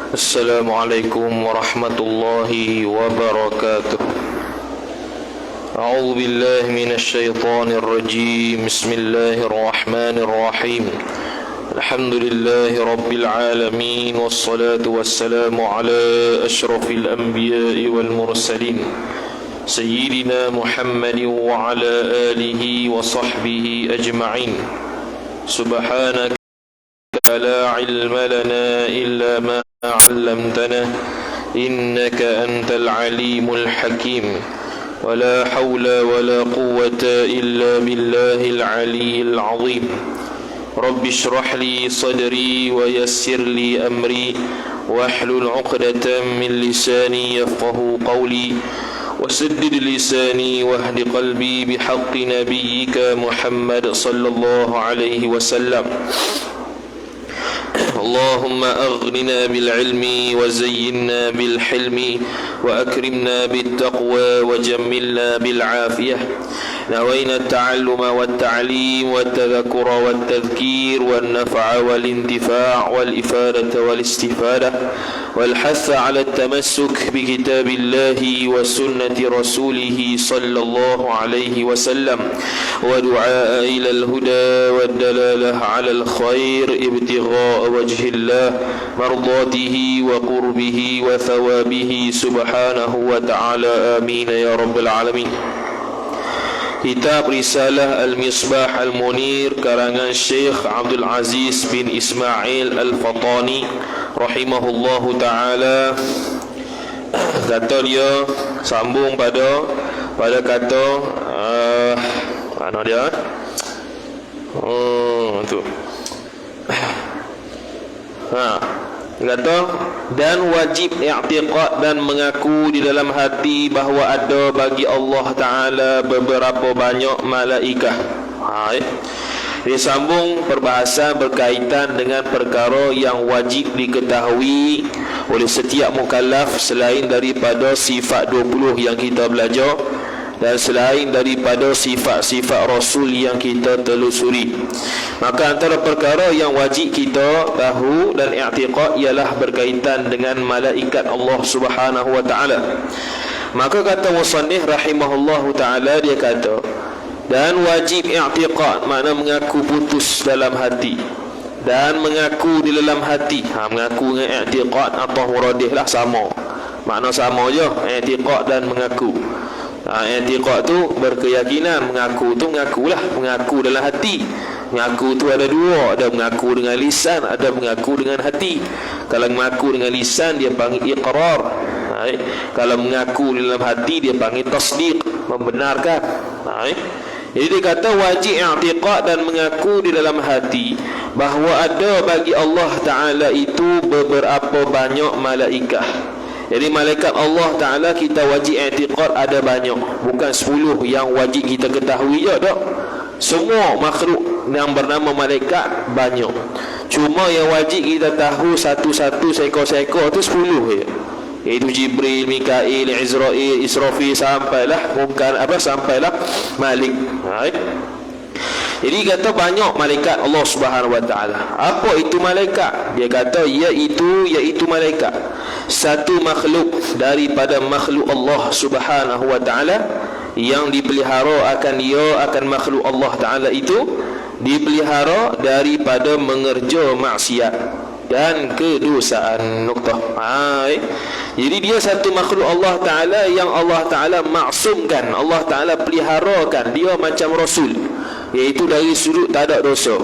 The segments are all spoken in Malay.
Assalamualaikum warahmatullahi wabarakatuh. A'udzu billahi minasy syaithanir rajim. Bismillahirrahmanirrahim. Alhamdulillahi rabbil alamin wassalatu wassalamu ala asyrafil anbiya'i wal mursalin sayyidina Muhammadin wa ala alihi wa sahbihi ajma'in. Subhanaka la ilma lana illa ma 'allamtana innaka antal alimul hakim. ولا حول ولا قوة إلا بالله العلي العظيم. رب اشرح لي صدري ويسر لي أمري واحلل عقدة من لساني يفقه قولي وسدد لساني واهد قلبي بحق نبيك محمد صلى الله عليه وسلم. اللهم أغننا بالعلم وزينا بالحلم وأكرمنا بالتقوى وجملنا بالعافية. نوينا التعلم والتعليم والتذكر والتذكير والنفع والانتفاع والإفادة والاستفادة والحث على التمسك بكتاب الله وسنة رسوله صلى الله عليه وسلم ودعاء إلى الهدى والدلالة على الخير ابتغاء وجه الله مرضاته وقربه وثوابه سبحانه وتعالى آمين يا رب العالمين. Kitab Risalah Al-Misbah Al-Munir karangan Syekh Abdul Aziz bin Ismail Al-Fatani rahimahullahu ta'ala. Kata dia sambung pada kata mana dia? Tu. Kata dan wajib i'tiqad dan mengaku di dalam hati bahawa ada bagi Allah Ta'ala beberapa banyak malaikat. Dia sambung perbahasan berkaitan dengan perkara yang wajib diketahui oleh setiap mukallaf selain daripada sifat 20 yang kita belajar dan selain daripada sifat-sifat Rasul yang kita telusuri. Maka antara perkara yang wajib kita tahu dan i'tiqad ialah berkaitan dengan malaikat Allah Subhanahu wa ta'ala. Maka kata musannif rahimahullahu ta'ala, dia kata dan wajib i'tiqad makna mengaku putus dalam hati dan mengaku di dalam hati. Mengaku dengan i'tiqad atau muradih lah sama, makna sama je, i'tiqad dan mengaku. I'tiqad tu berkeyakinan, mengaku tu mengakulah, mengaku dalam hati. Mengaku tu ada dua, ada mengaku dengan lisan, ada mengaku dengan hati. Kalau mengaku dengan lisan dia panggil iqrar. Kalau mengaku dalam hati dia panggil tasdiq, membenarkan. Jadi dia kata wajib i'tiqad dan mengaku di dalam hati bahawa ada bagi Allah Ta'ala itu beberapa banyak malaikat. Jadi malaikat Allah Ta'ala kita wajib i'tiqad ada banyak, bukan 10 yang wajib kita ketahui je tak. Semua makhluk yang bernama malaikat banyak. Cuma yang wajib kita tahu satu-satu seekor-seekor tu 10 je. Iaitu Jibril, Mikail, Izrail, Israfil sampailah sampailah Malik. Jadi kata banyak malaikat Allah Subhanahu wa ta'ala. Apa itu malaikat? Dia kata iaitu malaikat satu makhluk daripada makhluk Allah Subhanahu wa ta'ala yang dipelihara akan makhluk Allah Ta'ala itu dipelihara daripada mengerja maksiat dan kedosaan. Jadi dia satu makhluk Allah Ta'ala yang Allah Ta'ala maksumkan, Allah Ta'ala peliharakan. Dia macam Rasul, iaitu dari sudut tak ada dosa.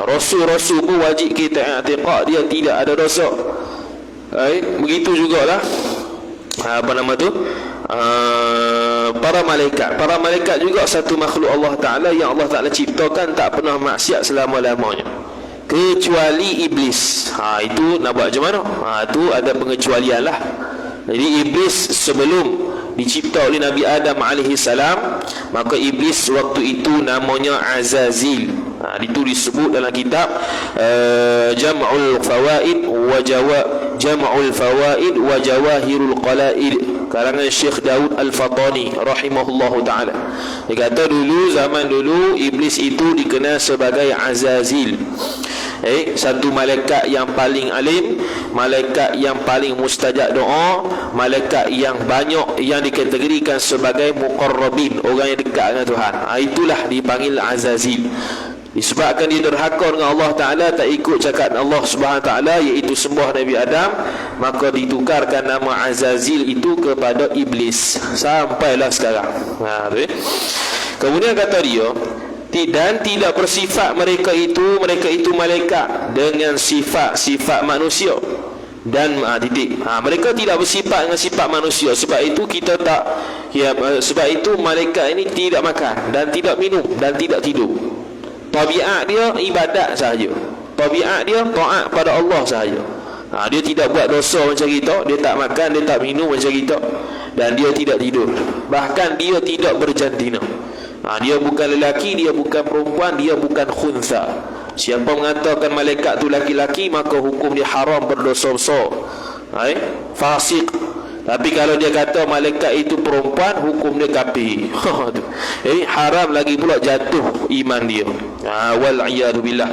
Rasul-Rasul pun wajib kita i'tiqad dia tidak ada dosa. Begitu jugalah para malaikat juga satu makhluk Allah Ta'ala yang Allah Ta'ala ciptakan tak pernah maksiat selama-lamanya, kecuali iblis. Itu nak buat macam mana? Itu ada pengecualian lah. Jadi iblis sebelum dicipta oleh Nabi Adam alaihi salam, maka iblis waktu itu namanya Azazil. Itu disebut dalam kitab Jam'ul Fawaid wa Jawahirul Qala'id karangan Syekh Daud Al-Fatani rahimahullahu ta'ala. Dia kata zaman dulu iblis itu dikenal sebagai Azazil. Satu malaikat yang paling alim, malaikat yang paling mustajab doa, malaikat yang banyak yang dikategorikan sebagai muqarrabin, orang yang dekat dengan Tuhan. Itulah dipanggil Azazil. Disebabkan dia derhaka dengan Allah Ta'ala, tak ikut cakap Allah Subhanahu Wa Ta'ala, iaitu sembah Nabi Adam, maka ditukarkan nama Azazil itu kepada Iblis. Sampailah sekarang. Kemudian kata dia, dan tidak bersifat mereka itu malaikat dengan sifat manusia. Dan mereka tidak bersifat dengan sifat manusia. Sebab itu kita tak sebab itu malaikat ini tidak makan dan tidak minum dan tidak tidur. Tabiat dia ibadat sahaja. Tabiat dia taat pada Allah sahaja. Dia tidak buat dosa macam kita, dia tak makan, dia tak minum macam kita, dan dia tidak tidur. Bahkan dia tidak berjantina. Dia bukan lelaki, dia bukan perempuan, dia bukan khuntha. Siapa mengatakan malaikat tu laki-laki, maka hukum dia haram, berdosa besar, fasik. Tapi kalau dia kata malaikat itu perempuan, hukum dia kafir. Haram lagi pula jatuh iman dia. Wal-iyadu billah.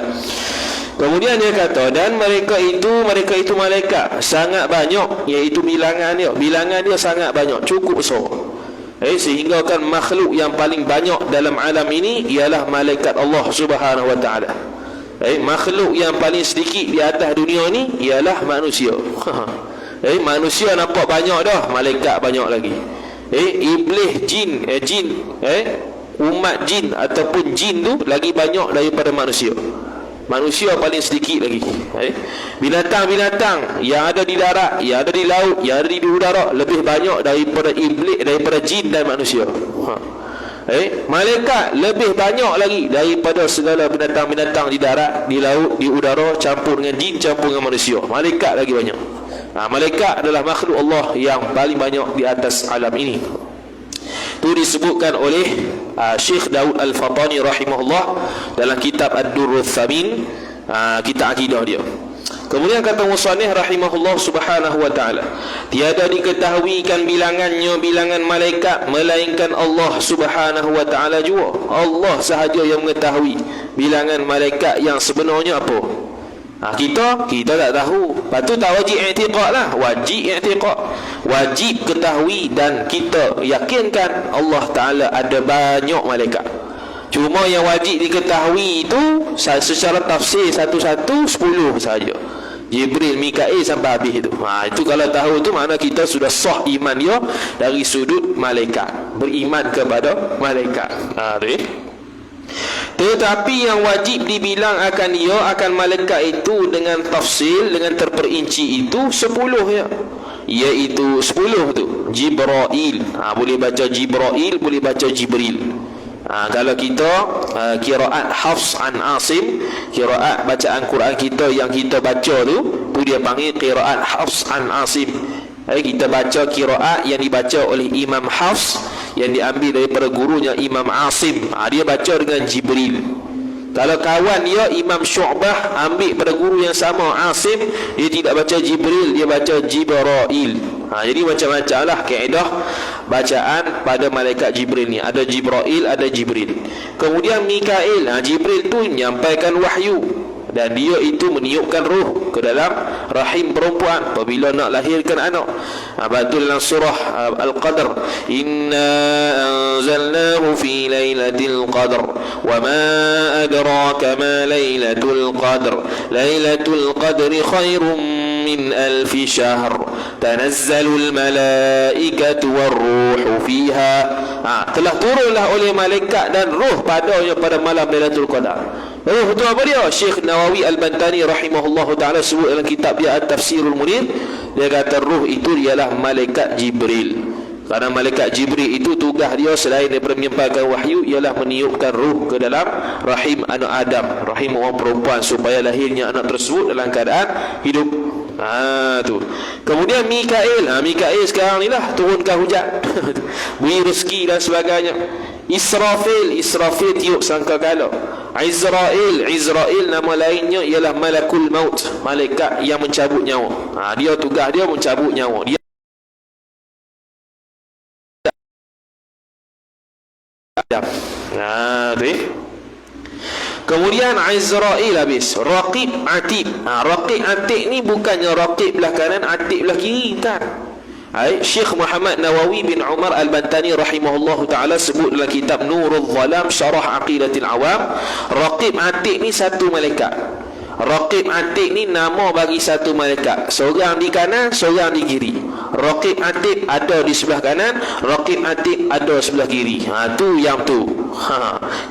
Kemudian dia kata, dan mereka itu malaikat sangat banyak, iaitu bilangan dia sangat banyak, cukup besar. Sehingga kan makhluk yang paling banyak dalam alam ini ialah malaikat Allah Subhanahu Wa Ta'ala. Makhluk yang paling sedikit di atas dunia ni ialah manusia. Manusia nampak banyak dah, malaikat banyak lagi. Iblis, jin, umat jin ataupun jin tu lagi banyak daripada manusia. Manusia paling sedikit lagi. Binatang-binatang yang ada di darat, yang ada di laut, yang ada di udara lebih banyak daripada iblis, daripada jin dan manusia. Malaikat lebih banyak lagi daripada segala binatang-binatang di darat, di laut, di udara, campur dengan jin, campur dengan manusia. Malaikat lagi banyak. Malaikat adalah makhluk Allah yang paling banyak di atas alam ini. Itu disebutkan oleh Syekh Daud Al-Fatani rahimahullah dalam kitab Ad-Durrul Thamin, kitab akidah dia. Kemudian kata musannif rahimahullah subhanahu wa ta'ala, tiada diketahuikan bilangannya bilangan malaikat melainkan Allah subhanahu wa ta'ala jua. Allah sahaja yang mengetahui bilangan malaikat yang sebenarnya apa. Kita tak tahu. Lepas tu tak wajib i'tiqad lah. Wajib i'tiqad, wajib ketahui dan kita yakinkan Allah Ta'ala ada banyak malaikat. Cuma yang wajib diketahui itu secara tafsir satu-satu 10 saja. Jibril, Mikail sampai habis itu. Itu kalau tahu tu makna kita sudah sah iman dia dari sudut malaikat, beriman kepada malaikat. Tetapi yang wajib dibilang akan dia, akan malaikat itu dengan tafsil, dengan terperinci itu 10 ya. Iaitu 10 tu Jibrail. Boleh baca Jibrail, boleh baca Jibril. Kalau kita qiraat Hafs an Asim, qiraat bacaan Quran kita yang kita baca tu dia panggil qiraat Hafs an Asim. Kita baca qiraat yang dibaca oleh Imam Hafs, yang diambil daripada gurunya Imam Asim. Dia baca dengan Jibril. Kalau kawan dia Imam Syu'bah ambil pada guru yang sama Asim, dia tidak baca Jibril, dia baca Jibrail. Jadi macam-macam lah kaedah bacaan pada malaikat Jibril ni. Ada Jibrail, ada Jibril. Kemudian Mikail, Jibril tu menyampaikan wahyu, dan dia itu meniupkan ruh ke dalam rahim perempuan apabila nak lahirkan anak. Betul dalam surah Al-Qadr, inna anzalnahu fi lailatul qadr wa ma adraka ma lailatul qadr lailatul qadri khairum min alfi syahr tanazzalul malaikatu warruhu fiha. Telah turunlah oleh malaikat dan ruh padanya pada malam Lailatul Qadar. Ruh itu apa dia? Syekh Nawawi Al-Bantani rahimahullahu ta'ala sebut dalam kitab dia At-Tafsirul Munir. Dia kata ruh itu ialah malaikat Jibril. Karena malaikat Jibril itu tugas dia selain daripada menyampaikan wahyu ialah meniupkan ruh ke dalam rahim anak Adam, rahim orang perempuan, supaya lahirnya anak tersebut dalam keadaan hidup. Tu. Kemudian Mikail, Mikail sekarang ni lah turunkan hujan, beri rezeki dan sebagainya. Israfil tiup sangkakala. Izrail nama lainnya ialah Malakul Maut, malaikat yang mencabut nyawa. Dia tugas dia mencabut nyawa. Dia Kemudian Azrail habis. Raqib, Atid. Raqib, Atid ni bukannya Raqib belah kanan, Atid belah kiri, kan? Syekh Muhammad Nawawi bin Umar Al-Bantani rahimahullahu ta'ala sebut dalam kitab Nurul Zalam Syarah Aqidatil Awam, Raqib, Atid ni satu malaikat. Raqib, Atid ni nama bagi satu malaikat, seorang di kanan, seorang di kiri. Raqib, Atid ada di sebelah kanan, Raqib, Atid ada sebelah kiri. Tu yang tu.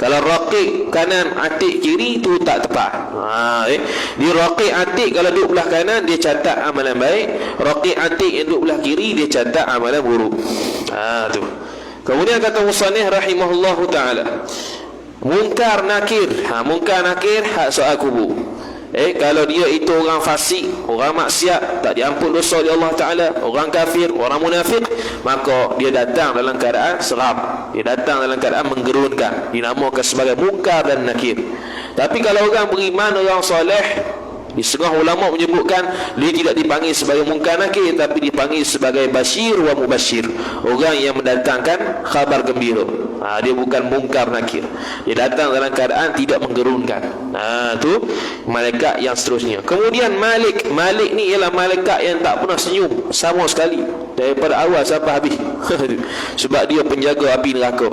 Kalau Raqib kanan, Atid kiri, tu tak tepat. Di Raqib, Atid kalau duduk belah kanan, dia catat amalan baik. Raqib, Atid yang duduk belah kiri, dia catat amalan buruk. Tu. Kemudian kata musannif rahimahullahu ta'ala, Munkar nakir. Munkar nakir hak soal kubur. Kalau dia itu orang fasik, orang maksiat, tak diampun dosa oleh Allah Ta'ala, orang kafir, orang munafik, maka dia datang dalam keadaan seram, dia datang dalam keadaan menggerunkan, dinamakan sebagai munkar dan nakir. Tapi kalau orang beriman, orang soleh, di setengah ulama menyebutkan dia tidak dipanggil sebagai munkar nakir, tapi dipanggil sebagai basyir wa mubashir, orang yang mendatangkan khabar gembira. Dia bukan munkar nakir, dia datang dalam keadaan tidak menggerunkan. Tu malaikat yang seterusnya. Kemudian Malik. Malik ni ialah malaikat yang tak pernah senyum sama sekali daripada awal sampai habis. Sebab dia penjaga api neraka.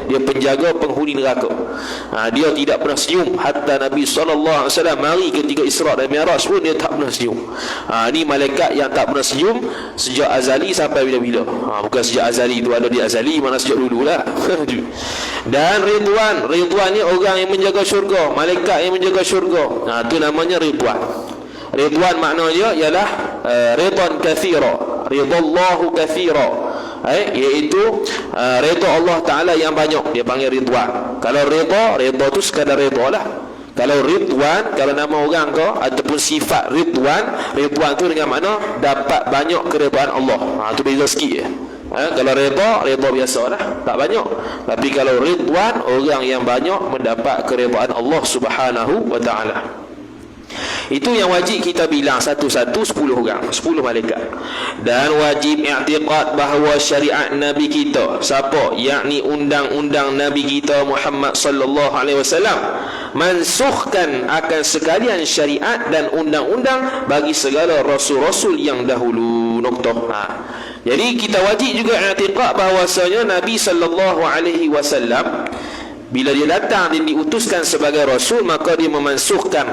Dia penjaga penghuni neraka. Dia tidak pernah senyum. Hatta Nabi SAW mari ketika Isra' dan Mi'raj pun dia tak pernah senyum. Ni malaikat yang tak pernah senyum sejak azali sampai bila-bila. Bukan sejak azali tu ada di azali, mana sejak dulu lah. Dan Ridwan. Ridwan ni orang yang menjaga syurga, malaikat yang menjaga syurga. Tu namanya Ridwan. Ridwan maknanya ialah ridwan kathira, ridallahu kathira, iaitu redha Allah Ta'ala yang banyak, dia panggil Ridwan. Kalau redha tu sekadar redha lah. Kalau Ridwan, kalau nama orang kau ataupun sifat Ridwan, Ridwan tu dengan makna dapat banyak keredaan Allah. Tu beza sikit je. Kalau redha biasa lah, tak banyak. Tapi kalau Ridwan, orang yang banyak mendapat keredaan Allah Subhanahu wa Ta'ala. Itu yang wajib kita bilang satu-satu 10 orang, 10 malaikat. Dan wajib i'tiqad bahawa syariat Nabi kita, siapa? Yakni undang-undang Nabi kita Muhammad sallallahu alaihi wasallam, mansukhkan akan sekalian syariat dan undang-undang bagi segala rasul-rasul yang dahulu. Jadi kita wajib juga i'tiqad bahawasanya Nabi sallallahu alaihi wasallam bila dia datang dan diutuskan sebagai rasul, maka dia memansukhkan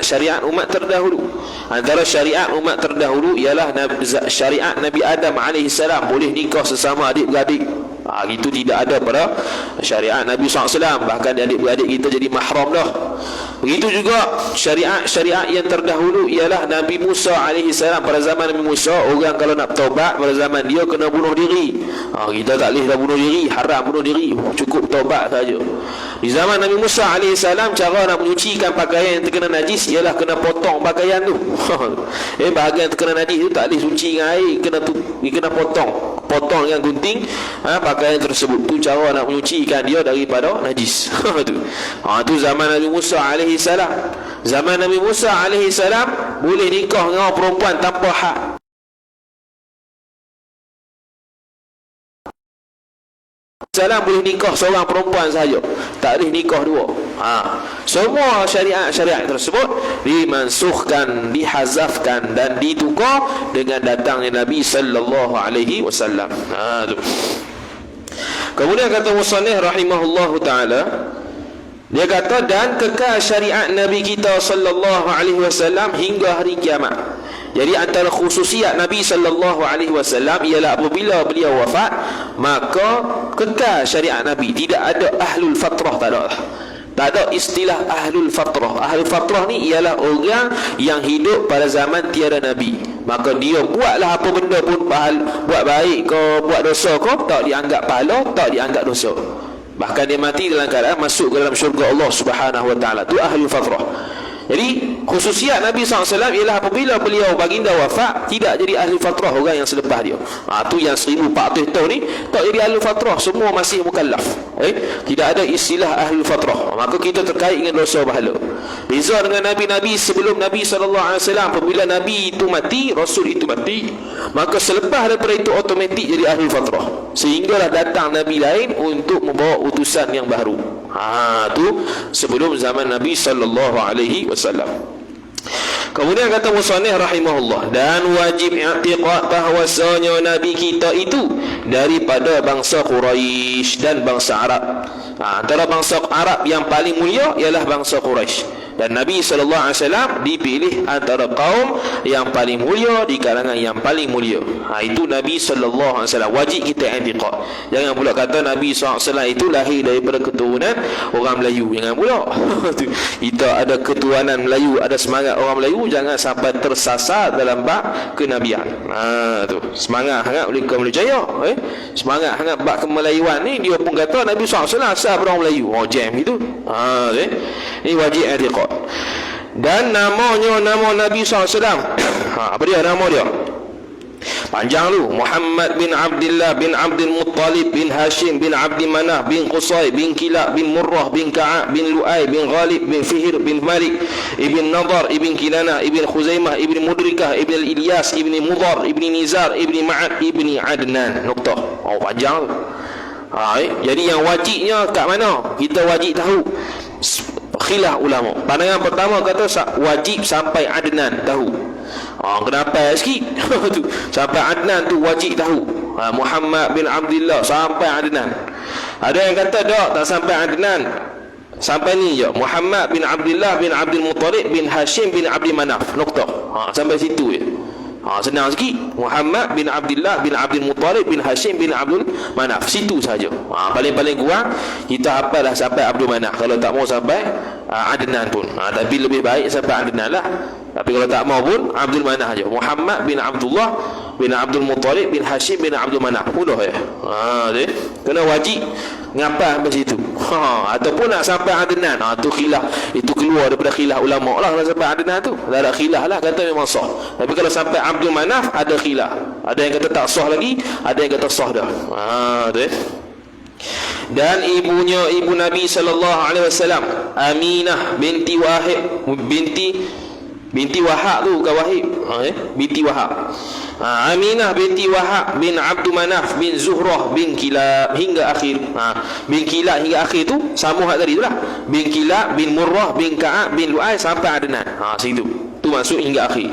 syariat umat terdahulu. Antara syariat umat terdahulu ialah syariat Nabi Adam AS, boleh nikah sesama adik-beradik. Itu tidak ada pada syariat Nabi SAW. Bahkan adik-beradik kita jadi mahram dah. Begitu juga syariat yang terdahulu ialah Nabi Musa AS. Pada zaman Nabi Musa, orang kalau nak taubat pada zaman dia kena bunuh diri. Kita tak boleh dah bunuh diri, haram bunuh diri, cukup taubat saja. Di zaman Nabi Musa AS, cara nak menyucikan pakaian yang terkena najis ialah kena potong pakaian tu. Bahagian yang terkena najis tu tak boleh suci dengan air, kena potong dengan gunting pakaian tersebut. Tu cara nak menyucikan dia daripada najis. Tu zaman Nabi Musa AS. Zaman Nabi Musa AS boleh nikah dengan perempuan tanpa hak. Salam boleh nikah seorang perempuan saja, tak boleh nikah dua. Semua syariat tersebut dimansukhkan, dihazafkan dan ditukar dengan datangnya Nabi sallallahu alaihi wasallam. Kemudian kata musannif rahimahullahu taala, dia kata dan kekal syariat Nabi kita sallallahu alaihi wasallam hingga hari kiamat. Jadi antara khususiat Nabi sallallahu alaihi wasallam ialah apabila beliau wafat, maka kekal syariat Nabi. Tidak ada ahlul fatrah, tak ada istilah ahlul fatrah. Ahlul fatrah ni ialah orang yang hidup pada zaman tiada Nabi. Maka dia buatlah apa benda pun, buat baik ke buat dosa ke, tak dianggap pahala, tak dianggap dosa. Bahkan dia mati dalam keadaan masuk ke dalam syurga Allah Subhanahu wa Ta'ala. Tu ahlul fatrah. Jadi khususiat Nabi SAW ialah apabila beliau baginda wafat, tidak jadi ahli fatrah orang yang selepas dia. Tu yang 1400 tahun ni tak jadi ahli fatrah, semua masih mukallaf. Tidak ada istilah ahli fatrah. Maka kita terkait dengan dosa pahala. Beza dengan Nabi-Nabi sebelum Nabi SAW. Apabila Nabi itu mati, Rasul itu mati, maka selepas daripada itu automatik jadi ahli fatrah. sehinggalah datang Nabi lain untuk membawa utusan yang baru. Tu sebelum zaman Nabi sallallahu alaihi wasallam. Kemudian kata musannif rahimahullah, dan wajib i'tiqad bahwasanya Nabi kita itu daripada bangsa Quraisy dan bangsa Arab. Antara bangsa Arab yang paling mulia ialah bangsa Quraisy. Dan Nabi SAW dipilih antara kaum yang paling mulia di kalangan yang paling mulia. Itu Nabi SAW. Wajib kita i'tiqad. Jangan pula kata Nabi SAW itu lahir daripada keturunan orang Melayu. Jangan pula. Kita ada keturunan Melayu, ada semangat orang Melayu, jangan sampai tersasar dalam bab kenabian. Tu semangat sangat oleh kaum Jaya. Semangat sangat bab kemelayuan ni, dia pun kata Nabi SAW asal orang Melayu. Jam itu. Ini wajib i'tiqad. Dan namanya nama Nabi SAW. Apa dia nama dia? Panjang tu. Muhammad bin Abdullah bin Abdul Muttalib bin Hashim bin Abdi Manaf bin Qusay bin Kilab bin Murrah bin Ka'ab bin Lu'ay bin Ghalib bin Fihir bin Malik ibn Nadar ibn Kinana ibn Khuzaimah ibn Mudrikah ibn Ilyas ibn Mudar ibn Nizar ibn Ma'ad ibn Adnan. Noktah. Panjang tu. Jadi yang wajibnya kat mana? Kita wajib tahu. Khilaf ulama. Pandangan pertama kata wajib sampai Adnan tahu. Kenapa sikit? Sampai Adnan tu wajib tahu. Muhammad bin Abdullah sampai Adnan. Ada yang kata tak sampai Adnan. Sampai ni je. Muhammad bin Abdullah bin Abdul Muttalib bin Hashim bin Abdi Manaf. Noktah. Sampai situ je. Senang sikit. Muhammad bin Abdullah bin Abdul Muttalib bin Hashim bin Abdul Manaf. Situ saja. Paling-paling kurang kita hafal dah sampai Abdul Manaf. Kalau tak mau sampai Adnan pun. Tapi lebih baik sampai Adnan lah. Tapi kalau tak mau pun Abdul Manaf aja. Muhammad bin Abdullah bin Abdul Muttalib bin Hashim bin Abdul Manaf. Mudah ya. Kena wajib ngapa sampai situ. Ataupun nak sampai Adnan, tu khilaf. Itu keluar daripada khilaf ulama lah. Kalau sampai Adnan tu tak ada khilaf lah, kata memang sah. Tapi kalau sampai Abdul Manaf ada khilaf. Ada yang kata tak sah lagi, ada yang kata sah dah. Dan ibunya ibu Nabi sallallahu alaihi wasallam, Aminah binti Wahib binti Wahab tu bukan Wahib. Binti Wahab. Aminah binti Wahab bin Abdul Manaf bin Zuhrah bin Kilab hingga akhir. Bin Kilab hingga akhir tu sama hak tadi tu lah. Bin Kilab bin Murrah bin Ka'ab bin Lu'ay sampai Adnan. Situ. Tu maksud hingga akhir.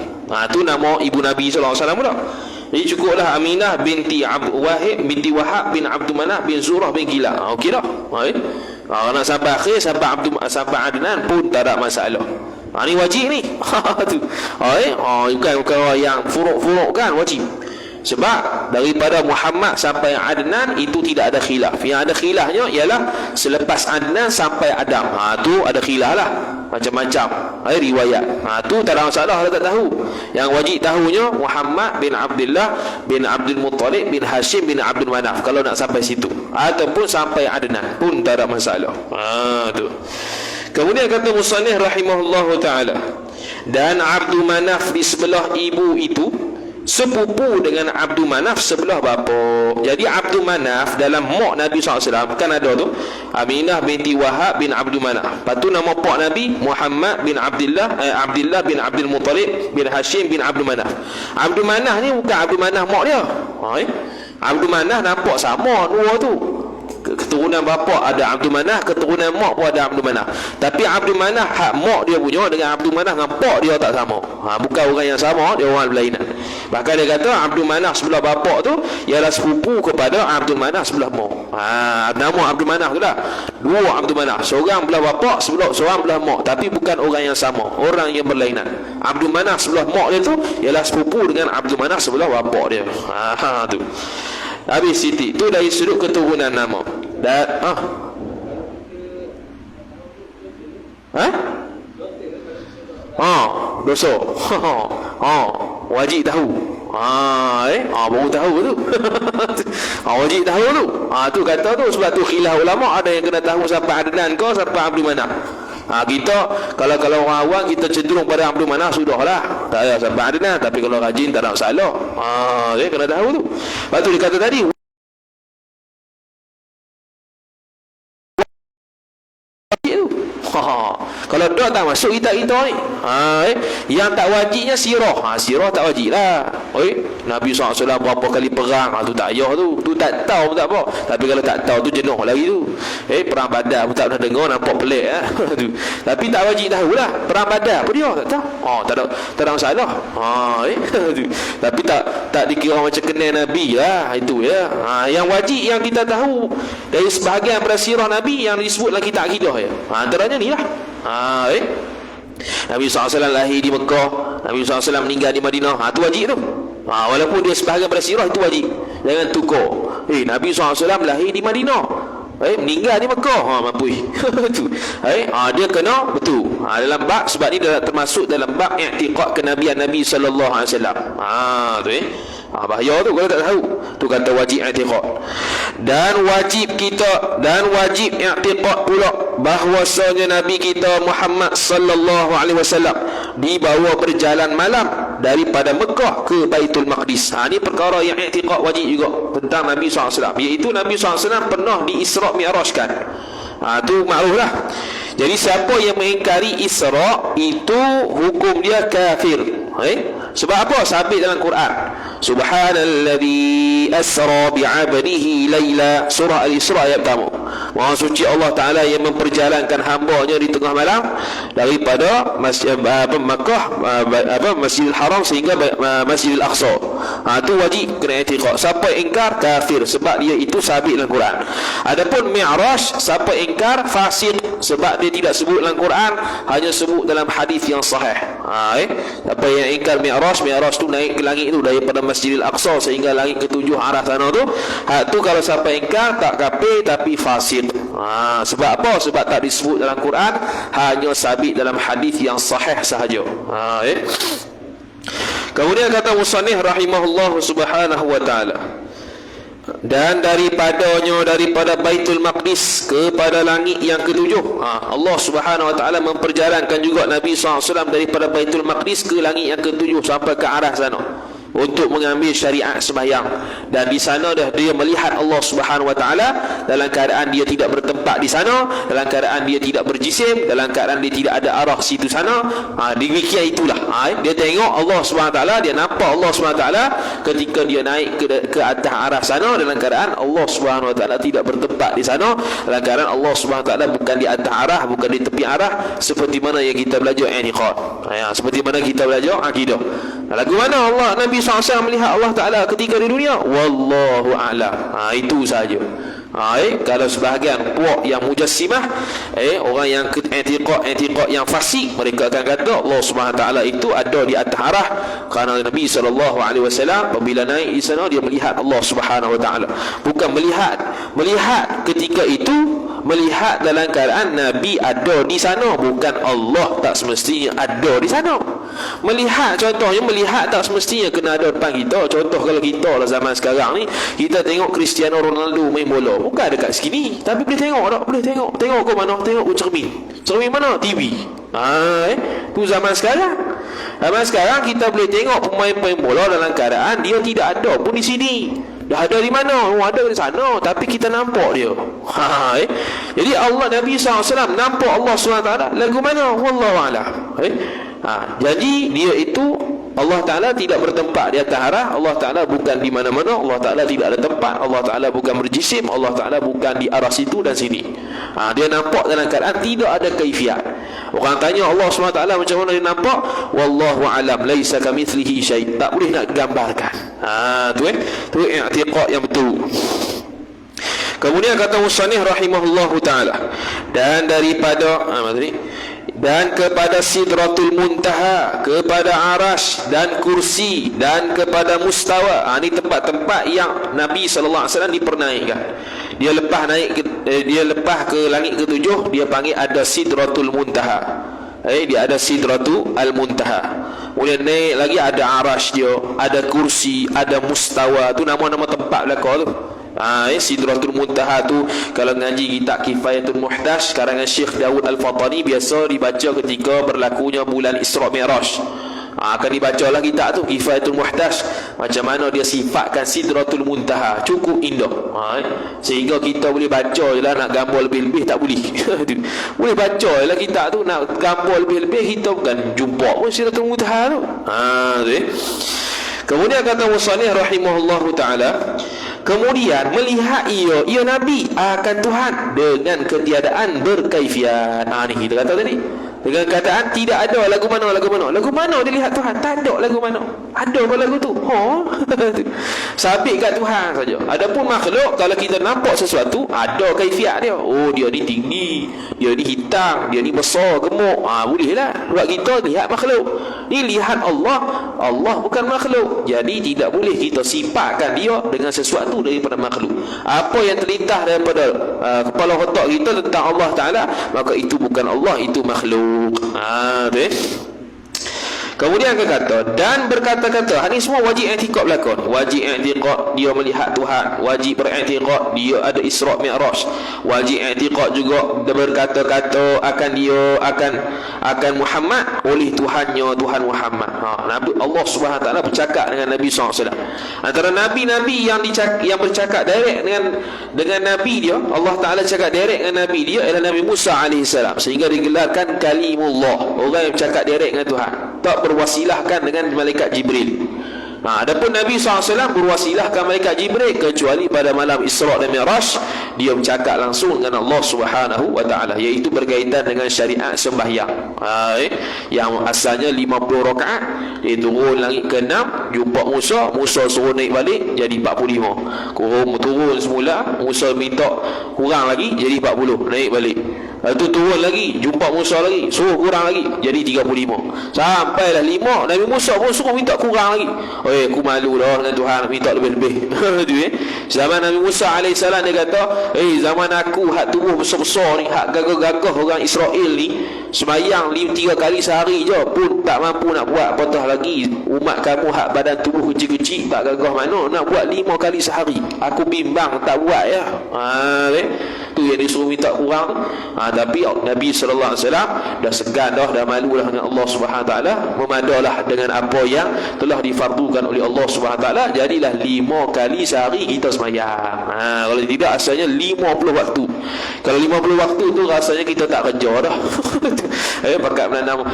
Tu nama ibu Nabi sallallahu alaihi wasallam pula. Jadi cukuplah Aminah binti Wahib binti Wahab bin Abdul Manaf bin Zuhrah bin Kilab. Okey dah. Kalau nak sampai akhir sampai Adnan pun tak ada masalah. Ini wajib ni. Bukan yang furuk-furuk kan, wajib. Sebab daripada Muhammad sampai Adnan itu tidak ada khilaf. Yang ada khilafnya ialah selepas Adnan sampai Adam. Tu ada khilaf lah. Macam-macam riwayat. Tu tak ada masalah kalau tak tahu. Yang wajib tahunya Muhammad bin Abdullah bin Abdul Muttalib bin Hashim bin Abdul Manaf. Kalau nak sampai situ ataupun sampai Adnan pun tak ada masalah. Tu. Kemudian kata musannif rahimahullahu ta'ala, dan Abdul Manaf di sebelah ibu itu sepupu dengan Abdul Manaf sebelah bapa. Jadi Abdul Manaf dalam mak Nabi SAW kan ada tu Aminah binti Wahab bin Abdul Manaf. Lepas tu nama pak Nabi Muhammad bin Abdullah bin Abdul Muttalib bin Hashim bin Abdul Manaf. Abdul Manaf ni bukan Abdul Manaf mak dia. Abdul Manaf nampak sama dua tu. Keturunan bapa ada Abdul Manaf, keturunan mak pun ada Abdul Manaf. Tapi Abdul Manaf hak mak dia punya dengan Abdul Manaf dengan pak dia tak sama. Bukan orang yang sama, dia orang berlainan. Bahkan dia kata Abdul Manaf sebelah bapa tu ialah sepupu kepada Abdul Manaf sebelah mak. Nama Abdul Manaf tu lah. Dua Abdul Manaf, seorang belah bapa, seorang belah mak, tapi bukan orang yang sama, orang yang berlainan. Abdul Manaf sebelah mak dia tu ialah sepupu dengan Abdul Manaf sebelah bapa dia. Tu. Habis Siti tu dari sudut keturunan nama. Dan dosa. Wajib tahu. Baru tahu tu. Wajib tahu tu. Tu kata tu sebab tu khilaf ulama, ada yang kena tahu sampai Adnan ke sampai Abdul Manaf. Kita kalau orang awam kita cenderung pada Abdul Manaf sudahlah. Tak payah sampai Adnan, tapi kalau rajin tak ada masalah. Kena tahu tu. Lepas tu dia kata tadi Kalau dah tak masuk kita ni. Yang tak wajibnya sirah. Sirah tak wajib lah. Nabi SAW berapa kali perang, tu tak payah tu. Tu tak tahu tak apa. Tapi kalau tak tahu tu jenuh lagi tu. Perang Badar pun tak pernah dengar, nampak pelik tu. Tapi tak wajib tahulah. Perang Badar apa dia? Tak tahu. Tak ada masalah. Tu. Tapi tak dikira macam kenal Nabi lah. Itu ya. Yang wajib yang kita tahu dari sebahagian pada sirah Nabi yang disebut dalam kitab akidah ya. Antaranya ni lah. Nabi SAW lahir di Mekah, Nabi SAW meninggal di Madinah. Tu wajib tu. Walaupun dia sebahagian pada sirah, itu wajib. Jangan tukar. Nabi SAW lahir di Madinah, meninggal di Mekah. Mampui. Tu. Dia kena betul. Dalam bab, sebab ni dia termasuk dalam bab i'tiqad kenabian Nabi sallallahu alaihi wasallam. Tu bahaya tu kalau tak tahu. Tu kata wajib i'tiqad. Dan wajib i'tiqad pula bahwasanya Nabi kita Muhammad sallallahu alaihi wasallam dibawa berjalan malam daripada Mekah ke Baitul Maqdis. Ni perkara yang i'tiqad wajib juga tentang Nabi SAW, iaitu Nabi SAW pernah di Isra' Mi'rajkan. Tu maklumlah. Jadi siapa yang mengingkari Isra' itu hukum dia kafir. Sebab apa? Sabit dalam Quran. Subhanalladzi asra bi'abdihi laila, surah Al-Isra ayat pertama. Maha suci Allah Ta'ala yang memperjalankan hamba-Nya di tengah malam daripada Makkah, Masjidil Haram sehingga Masjidil Aqsa. Itu wajib kena i'tiqad. Siapa ingkar kafir, sebab dia itu sabit dalam Quran. Adapun Mi'raj, siapa ingkar fasik, sebab dia tidak sebut dalam Quran, hanya sebut dalam hadis yang sahih. Siapa yang ingkar Mi'raj tu naik ke langit tu daripada Masjidil Aqsa sehingga langit ketujuh arah sana tu, tu kalau siapa ingkar tak kafir tapi fasik. Sebab apa? Sebab tak disebut dalam Quran, hanya sabit dalam hadis yang sahih sahaja. Kemudian kata musannif rahimahullah subhanahu wa ta'ala, dan daripada Baitul Maqdis kepada langit yang ketujuh. Allah Subhanahu wa ta'ala memperjalankan juga Nabi SAW daripada Baitul Maqdis ke langit yang ketujuh sampai ke arah sana untuk mengambil syariat sembahyang. Dan di sana dia melihat Allah Subhanahu wa ta'ala dalam keadaan dia tidak bertempat di sana, dalam keadaan dia tidak berjisim, dalam keadaan dia tidak ada arah situ sana. Demikian itulah. Dia tengok Allah Subhanahu wa ta'ala, dia nampak Allah Subhanahu wa ta'ala ketika dia naik ke atas arah sana, dalam keadaan Allah Subhanahu wa ta'ala tidak bertempat di sana, dalam keadaan Allah Subhanahu wa ta'ala bukan di atas arah, bukan di tepi arah, seperti mana yang kita belajar i'tiqad. Seperti mana kita belajar akidah. Lagu mana Allah Nabi SAW melihat Allah Ta'ala ketika di dunia? Wallahu a'lam. Itu saja. Kalau sebahagian puak yang mujassimah, orang yang i'tiqad yang fasik, mereka akan kata Allah Subhanahu Ta'ala itu ada di atas arah, kerana Nabi SAW apabila naik di sana dia melihat Allah Subhanahu Ta'ala. Bukan melihat ketika itu, melihat dalam keadaan Nabi ada di sana, bukan Allah tak semestinya ada di sana. Melihat, contohnya melihat tak semestinya kena ada depan kita. Contoh kalau kita lah zaman sekarang ni, kita tengok Cristiano Ronaldo main bola, bukan dekat sini, tapi boleh tengok tak? Boleh tengok ke mana? Tengok ke cermin mana? TV. Tu zaman sekarang. Zaman sekarang kita boleh tengok pemain-pemain bola dalam keadaan dia tidak ada pun di sini. Dah ada di mana? Ada di sana, tapi kita nampak dia. Jadi Allah, Nabi SAW nampak Allah SWT lagu mana? Wallahu a'lam. Jadi dia itu Allah Ta'ala tidak bertempat di atas arah, Allah Ta'ala bukan di mana-mana, Allah Ta'ala tidak ada tempat, Allah Ta'ala bukan berjisim, Allah Ta'ala bukan di arah situ dan sini. Dia nampak dalam keadaan tidak ada kaifiat. Orang tanya Allah SWT macam mana dia nampak? Wallahu a'lam, laisa kamitslihi syai'. Tak boleh nak gambarkan. Tu i'tiqad yang betul. Kemudian kata musannif rahimahullahu ta'ala, dan kepada Sidratul Muntaha, kepada Arash dan kursi, dan kepada Mustawa. Ini tempat-tempat yang Nabi SAW dipernaikkan. Dia lepas ke langit ketujuh, dia panggil ada Sidratul Muntaha. Dia ada Sidratul Muntaha. Kemudian naik lagi ada Arash dia, ada kursi, ada Mustawa. Tu nama-nama tempat belakang tu. Sidratul Muntaha tu kalau ngaji kitab Kifayatul Muhtash karangan Syekh Daud Al-Fatani, biasa dibaca ketika berlakunya bulan Isra' Mi'raj. Akan dibacalah kitab tu, Kifayatul Muhtaj, macam mana dia sifatkan Sidratul Muntaha, cukup indah. Sehingga kita boleh baca je lah, nak gambar lebih-lebih tak boleh. Boleh baca je lah kitab tu, nak gambar lebih-lebih kita bukan jumpa pun Sidratul Muntaha tu. Kemudian kata musannif rahimahullahu taala, kemudian melihat ia Nabi akan Tuhan dengan ketiadaan berkaifiat. Ni kita kata tadi, dengan kataan tidak ada lagu mana dia lihat Tuhan, tak ada lagu mana. Ada ke lagu tu? Sabit kat Tuhan saja. Adapun makhluk, kalau kita nampak sesuatu, ada kaifiat dia. Oh, dia ni tinggi, dia ni hitam, dia ni besar, gemuk. Boleh lah. Sebab kita lihat makhluk. Ni lihat Allah, Allah bukan makhluk. Jadi tidak boleh kita sifatkan dia dengan sesuatu daripada makhluk. Apa yang terlintas daripada kepala otak kita tentang Allah Ta'ala, maka itu bukan Allah, itu makhluk. Kemudian dia kata, dan berkata-kata, ini semua wajib i'tiqad berlakon. Wajib i'tiqad dia melihat Tuhan, wajib beriktikad dia ada Isra' Mi'raj, wajib i'tiqad juga dia berkata-kata akan dia akan Muhammad oleh Tuhannya, Tuhan Muhammad. Nabi Allah Subhanahu taala bercakap dengan Nabi SAW. Antara nabi-nabi yang bercakap direct dengan nabi dia, Allah Taala cakap direct dengan nabi dia ialah Nabi Musa alaihissalam, sehingga digelarkan kalimullah, orang yang bercakap direct dengan Tuhan, tak berwasilahkan dengan malaikat Jibril. Adapun Nabi SAW berwasilahkan malaikat Jibril, kecuali pada malam Isra' dan Mi'raj dia bercakap langsung dengan Allah Subhanahu wa taala, iaitu berkaitan dengan syariat sembahyang. Yang asalnya 50 rakaat, dia turun langit ke-6, jumpa Musa, Musa suruh naik balik jadi 45. Turun semula, Musa minta kurang lagi jadi 40, naik balik. Lepas tu turun lagi, jumpa Musa lagi, suruh kurang lagi jadi 35. Sampailah 5, Nabi Musa pun suruh minta kurang lagi. Aku malu dah dengan Tuhan, minta lebih-lebih. Zaman Nabi Musa alaihissalam dia kata, zaman aku hak tubuh besar-besar ni, hak gagah-gagah orang Israel ni, sembahyang 3 kali sehari je pun tak mampu nak buat, apatah lagi umat kamu hak badan tubuh kecil-kecil tak gagah mana nak buat 5 kali sehari. Aku bimbang tak buat ya. Tu yang disuruh minta kurang. Tapi Nabi sallallahu alaihi wasallam dah segan dah malu dah dengan Allah Subhanahu wa taala, memadalah dengan apa yang telah difardukan oleh Allah Subhanahu wa taala, jadilah 5 kali sehari kita sembahyang. Kalau tidak asalnya 50 waktu. Kalau 50 waktu tu rasanya kita tak kerja dah. Pakat menanam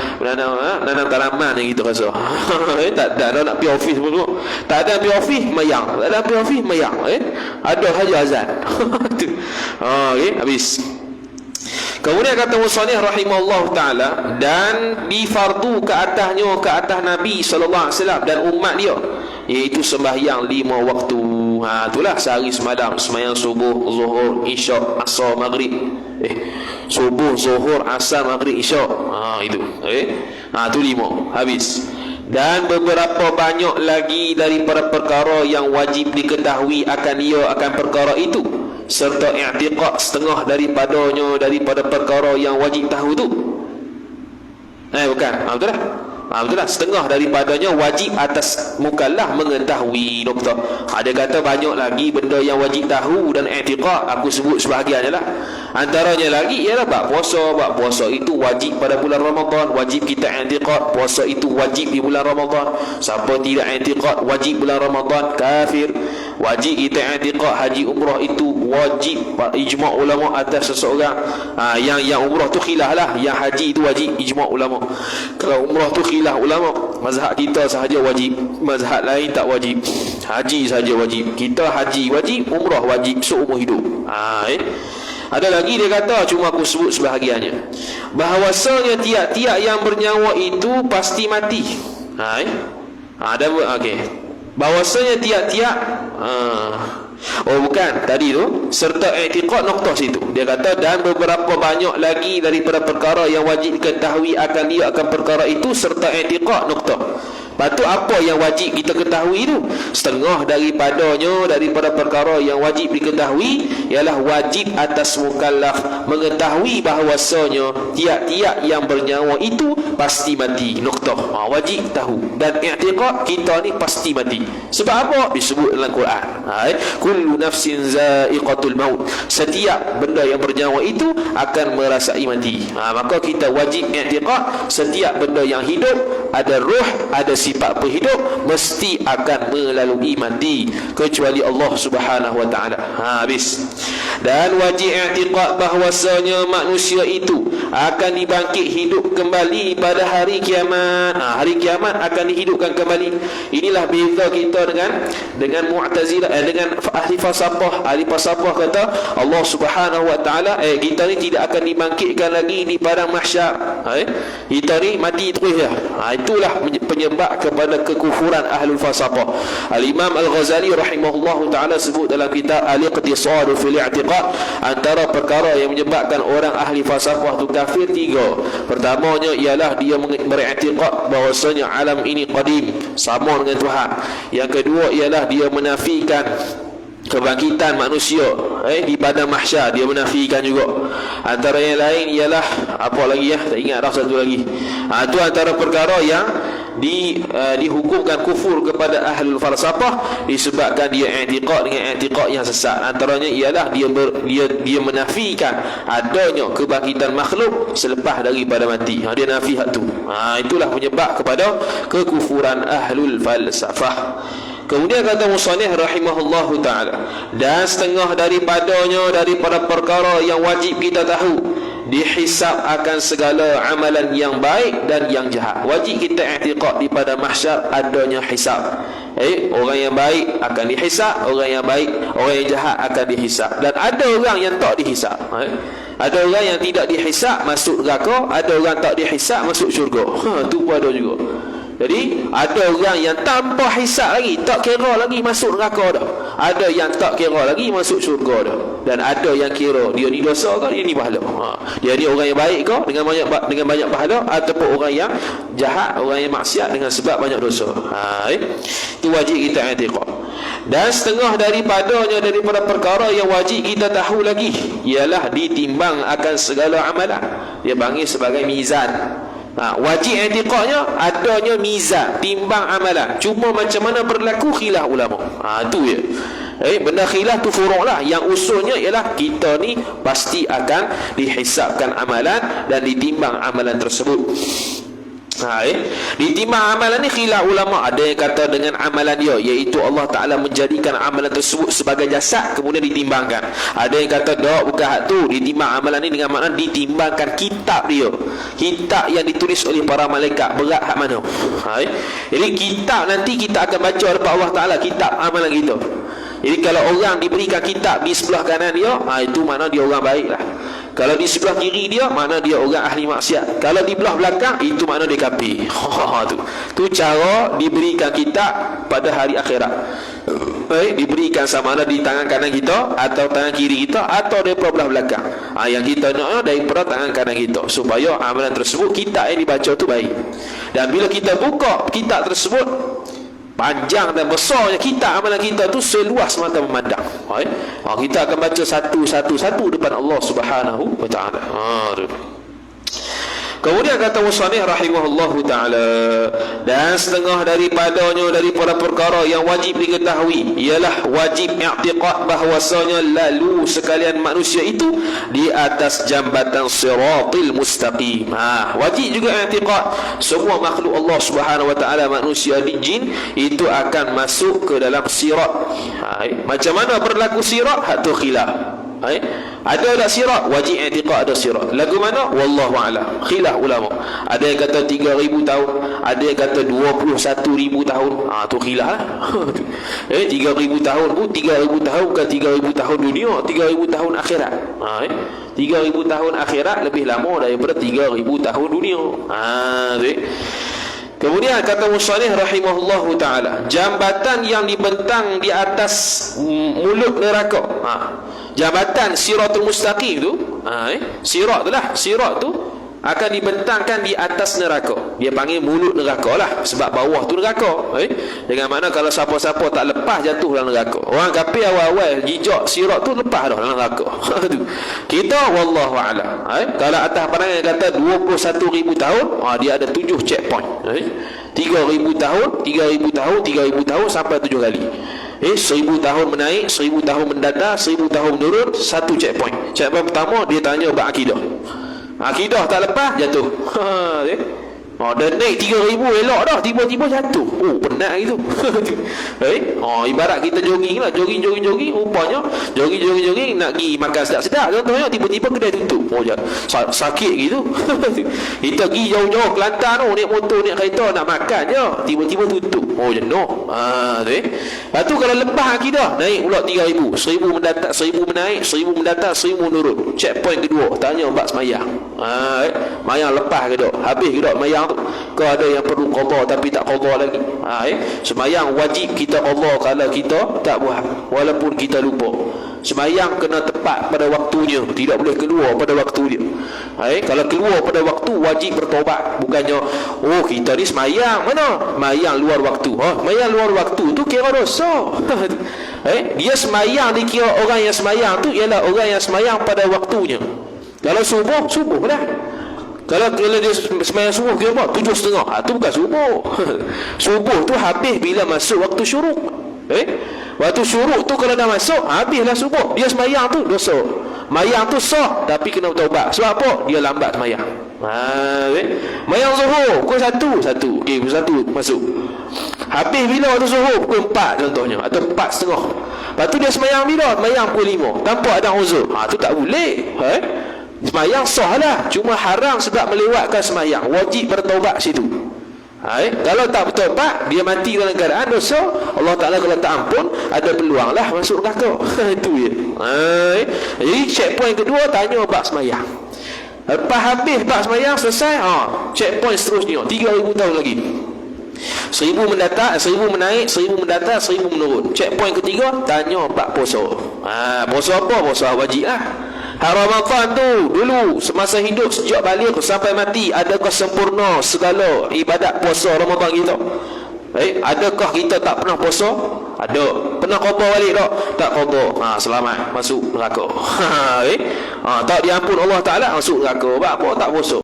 tanaman yang kita rasa. Tak ada nak pergi office pun. Tak ada pergi office mayang. Tak ada pergi office mayang. Ada saja azan. Habis. Kemudian kata musannif rahimahullah taala, dan difardu ke atasnya, ke atas Nabi sallallahu alaihi wasallam dan umat dia, iaitu sembahyang 5 waktu. Itulah sehari semalam, sembahyang subuh, zuhur, isyak, asar, maghrib. Subuh, zuhur, asar, maghrib, isyak. Itu. Tu 5. Habis. Dan beberapa banyak lagi daripada perkara yang wajib diketahui akan perkara itu, serta i'tiqad setengah daripadanya daripada perkara yang wajib tahu tu. Bukan. Betul lah. Betul lah, setengah daripadanya wajib atas mukallaf mengetahui. Doktor ada kata banyak lagi benda yang wajib tahu dan i'tiqad, aku sebut sebahagiannya lah. Antaranya lagi ialah bab puasa itu wajib pada bulan Ramadan, wajib kita i'tiqad puasa itu wajib di bulan Ramadan. Siapa tidak i'tiqad wajib bulan Ramadan, kafir. Wajib kita i'tiqad haji umrah itu wajib, ijma' ulama atas seseorang. Yang umrah tu khilaf lah, yang haji itu wajib, ijma' ulama. Kalau umrah tu khilaf ulama, mazhab kita sahaja wajib, mazhab lain tak wajib, haji sahaja wajib. Kita haji wajib, umrah wajib seumur hidup. Ada lagi dia kata, cuma aku sebut sebahagiannya, bahawasanya tiap-tiap yang bernyawa itu pasti mati. Ada okey. Bahawasanya tiap-tiap bukan tadi tu, serta i'tiqad noktah situ. Dia kata, dan beberapa banyak lagi daripada perkara yang wajib diketahui akan perkara itu, serta i'tiqad noktah. Lepas tu apa yang wajib kita ketahui tu? Setengah daripada perkara yang wajib diketahui ialah wajib atas mukallaf mengetahui bahawasanya tiap-tiap yang bernyawa itu pasti mati. Noktah. Wajib tahu. Dan i'tiqad kita ni pasti mati. Sebab apa? Disebut dalam Quran. Kullu nafsin za'iqatul maut. Setiap benda yang bernyawa itu akan merasai mati. Maka kita wajib i'tiqad setiap benda yang hidup, ada ruh, ada sifat penghidup, mesti akan melalui mati kecuali Allah Subhanahu wa taala. Habis. Dan wajib i'tiqad bahwasanya manusia itu akan dibangkit hidup kembali pada hari kiamat. Hari kiamat akan dihidupkan kembali. Inilah beza kita dengan Mu'tazilah, dengan ahli falsafah. Ahli falsafah kata Allah Subhanahu wa taala kita ni tidak akan dibangkitkan lagi di padang mahsyar. Kita ni mati terus dah. Itulah penyebab kepada kekufuran ahlul falsafah. Al-Imam Al-Ghazali rahimahullahu taala sebut dalam kitab Al-Iqtisad fil I'tiqad, antara perkara yang menyebabkan orang ahli falsafah itu kafir tiga. Pertamanya ialah dia beriktikad bahawasanya alam ini qadim, sama dengan Tuhan. Yang kedua ialah dia menafikan kebangkitan manusia di padang mahsyar, dia menafikan juga. Antara yang lain ialah apa lagi tak ingat dah satu lagi. Itu antara perkara yang dihukumkan kufur kepada ahlul falsafah disebabkan dia i'tiqad dengan i'tiqad yang sesat. Antaranya ialah dia menafikan adanya kebangkitan makhluk selepas daripada mati. Dia nafi hak tu. Itulah penyebab kepada kekufuran ahlul falsafah. Kemudian kata musannif rahimahullahu ta'ala, dan setengah daripada perkara yang wajib kita tahu, dihisab akan segala amalan yang baik dan yang jahat. Wajib kita i'tiqad di pada mahsyar adanya hisab. Orang yang baik akan dihisab, orang yang jahat akan dihisab. Dan ada orang yang tak dihisab. Ada orang yang tidak dihisab masuk neraka, ada orang tak dihisab masuk syurga. Tu pun ada juga. Jadi ada orang yang tanpa hisab lagi, tak kira lagi masuk neraka dah. Ada yang tak kira lagi masuk syurga dah. Dan ada yang kira dia ni dosa ke, dia ni pahala. Dia ni orang yang baik ke dengan banyak pahala, ataupun orang yang jahat, orang yang maksiat dengan sebab banyak dosa. Itu wajib kita i'tiqad. Dan setengah daripada perkara yang wajib kita tahu lagi ialah ditimbang akan segala amalan. Dia panggil sebagai mizan. Wajib i'tiqadnya adanya mizan, timbang amalan. Cuma macam mana berlaku khilaf ulama. Tu je. Benda khilaf tu furu' lah. Yang usulnya ialah kita ni pasti akan dihisabkan amalan dan ditimbang amalan tersebut. Ditimbang amalan ni khilaf ulama. Ada yang kata dengan amalan dia, iaitu Allah Ta'ala menjadikan amalan tersebut sebagai jasad kemudian ditimbangkan. Ada yang kata tak, bukan hak tu. Ditimbang amalan ni dengan makna ditimbangkan kitab dia, kitab yang ditulis oleh para malaikat. Berat hak mana. Jadi kitab nanti kita akan baca depan Allah Ta'ala, kitab amalan kita. Jadi kalau orang diberikan kitab di sebelah kanan dia, itu makna dia orang baik lah. Kalau di sebelah kiri dia, mana dia orang ahli maksiat. Kalau di belah belakang, itu makna dia kafir. Tu cara diberikan kitab pada hari akhirat. Diberikan sama ada di tangan kanan kita, atau tangan kiri kita, atau daripada belah belakang. Yang kita nak daripada tangan kanan kita, supaya amalan tersebut, kitab yang dibaca tu baik. Dan bila kita buka kitab tersebut, panjang dan besarnya kitab amalan kita tu seluas mata memandang. Kita akan baca satu depan Allah Subhanahu wa taala. Kemudian kata musannif rahimahullahu taala, dan setengah daripada perkara yang wajib diketahui ialah wajib i'tiqad bahwasanya lalu sekalian manusia itu di atas jambatan siratil mustaqim. Wajib juga i'tiqad semua makhluk Allah Subhanahu wa taala, manusia dan jin, itu akan masuk ke dalam sirat. Macam mana berlaku sirat? Hak tu khilaf. Ada tak sirat? Wajib i'tiqad ada sirat. Lagu mana? Wallahu a'lam. Khilaf ulama. Ada yang kata 3,000 tahun, ada yang kata 21,000 tahun. Tu khilaf lah. 3,000 tahun pun 3,000 tahun bukan 3,000 tahun dunia, 3,000 tahun akhirat. 3,000 tahun akhirat lebih lama daripada 3,000 tahun dunia. Kemudian kata musannif rahimahullahu taala, jambatan yang dibentang di atas mulut neraka. Jambatan siratul mustaqim tu, sirat tu lah. Sirat tu akan dibentangkan di atas neraka. Dia panggil mulut neraka lah, sebab bawah tu neraka. Dengan mana kalau siapa-siapa tak lepas jatuh dalam neraka. Orang kafir awal-awal jijak sirat tu lepas dah dalam neraka. Kita wallahu a'lam. Kalau atas pandangan kata 21,000 tahun, dia ada 7 checkpoint. 3,000 tahun, 3,000 tahun, 3,000 tahun sampai 7 kali. 1,000 tahun menaik, 1,000 tahun mendatar, 1,000 tahun menurun, satu checkpoint. Checkpoint pertama dia tanya bab akidah. Akidah tak lepas jatuh. Dah naik 3,000 elok dah, tiba-tiba jatuh. Penat gitu. Ibarat kita jogging lah, jogging rupanya jogging nak pergi makan sedap-sedap contohnya, tiba-tiba kedai tutup. Sakit gitu. Kita pergi jauh-jauh Kelantan naik motor, naik kereta nak makan je, tiba-tiba tutup. Jenuh. Lepas tu kalau lepas akidah, naik pula 3,000, 1,000 mendatar, 1,000 menaik, 1,000 mendatar, 1,000 menurun. Checkpoint kedua, tanya bab semayang. Mayang lepas ke tak? Habis ke tak mayang tu? Kau ada yang perlu qada tapi tak qada lagi. Semayang wajib kita qada kalau kita tak buat, walaupun kita lupa. Semayang kena tepat pada waktunya, tidak boleh keluar pada waktu dia. Kalau keluar pada waktu wajib bertaubat. Bukannya kita ni semayang mana? Semayang luar waktu. Semayang luar waktu tu kira dosa. Dia semayang dikira orang yang semayang tu ialah orang yang semayang pada waktunya. Kalau subuh lah. Kalau dia semayang subuh kira apa? 7.30. Tu bukan subuh. Subuh tu habis bila masuk waktu syuruk. Waktu syuruk tu kalau dah masuk, habislah subuh. Dia semayang tu dosa. Mayang tu sah tapi kena bertaubat. Sebab apa? Dia lambat semayang. Mayang zuhur pukul 1. Okey, pukul 1 masuk. Habis bila waktu zuhur? Pukul 4 contohnya, atau 4.30. Lepas tu dia semayang bila? Semayang pukul 5 tanpa ada uzur. Tu tak boleh. Semayang sah lah, cuma haram sebab melewatkan semayang. Wajib bertaubat situ. Kalau tak bertaubat, dia mati dalam keadaan dosa, Allah Ta'ala kalau tak ampun, ada peluang lah masuk neraka. Itu je. Jadi checkpoint kedua, tanya bab semayang. Lepas habis bab semayang selesai, checkpoint seterusnya 3,000 tahun lagi. 1,000 mendatar, 1,000 menaik, 1,000 mendatar, 1,000 menurun. Checkpoint ketiga, tanya bab puasa. Puasa apa? Puasa wajib lah. Ramadan tu dulu semasa hidup sejak balik sampai mati, adakah sempurna segala ibadat puasa Ramadan kita? Adakah kita tak pernah puasa? Ada. Pernah qada balik tak? Tak qada. Selamat masuk neraka. Tak diampun Allah Taala, masuk neraka. Sebab apa? Tak puasa.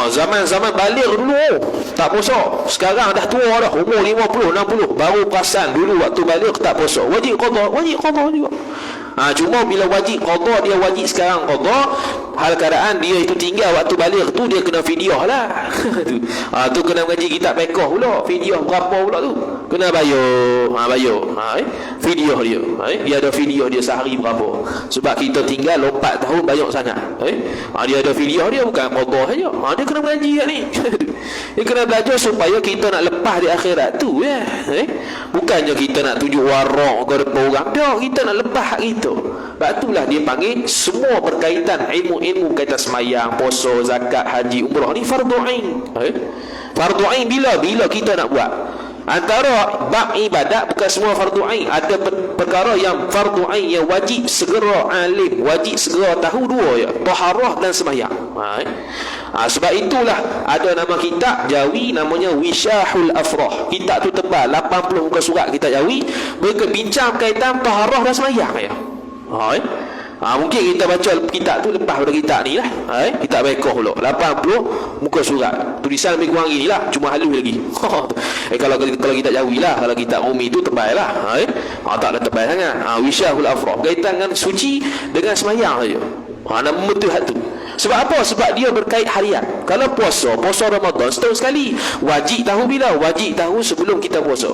Zaman balik dulu tak puasa. Sekarang dah tua dah, umur 50, 60 baru perasan dulu waktu balik tak puasa. Wajib qada juga. Cuma bila wajib qada, dia wajib sekarang qada, hal keadaan dia itu tinggal waktu balik tu, dia kena fidyah lah. Tu kena mengaji kitab fiqh pula. Fidyah berapa pula tu? Kena bayar. Fidyah dia. Dia ada fidyah dia sehari berapa. Sebab kita tinggal 4 tahun banyak sangat. Dia ada fidyah dia, bukan qada saja. Dia kena mengaji kat ni. Dia kena belajar supaya kita nak lepas di akhirat tu ya. Bukannya kita nak tunjuk warak ke depan orang. Tak, kita nak lepas kita. Sebab itulah dia panggil semua berkaitan ilmu-ilmu kaitan semayang, puasa, zakat, haji, umrah ni fardu ain. Fardu ain bila kita nak buat. Antara bab ibadat bukan semua fardu ain. Ada perkara yang fardu ain yang wajib segera alim, wajib segera tahu dua ya, taharah dan semayang. Sebab itulah ada nama kitab Jawi namanya Wishahul Afrah. Kitab tu tebal 80 muka surat kitab Jawi, mereka bincang berkaitan taharah dan semayang ya. Mungkin kita baca kitab tu lepas pada kitab ni lah. Kitab Baikah pula 80 muka surat, tulisan lebih kurang gini lah, cuma halus lagi. Kalau kitab Jawi lah, kalau kitab Umi tu tebal lah. Tak ada tebal sangat. Wishahul Afrah berkaitan dengan suci dengan semayang saja. Nama betul tu. Sebab apa? Sebab dia berkait harian. Kalau puasa Ramadan setahun sekali. Wajib tahu bila? Wajib tahu sebelum kita puasa.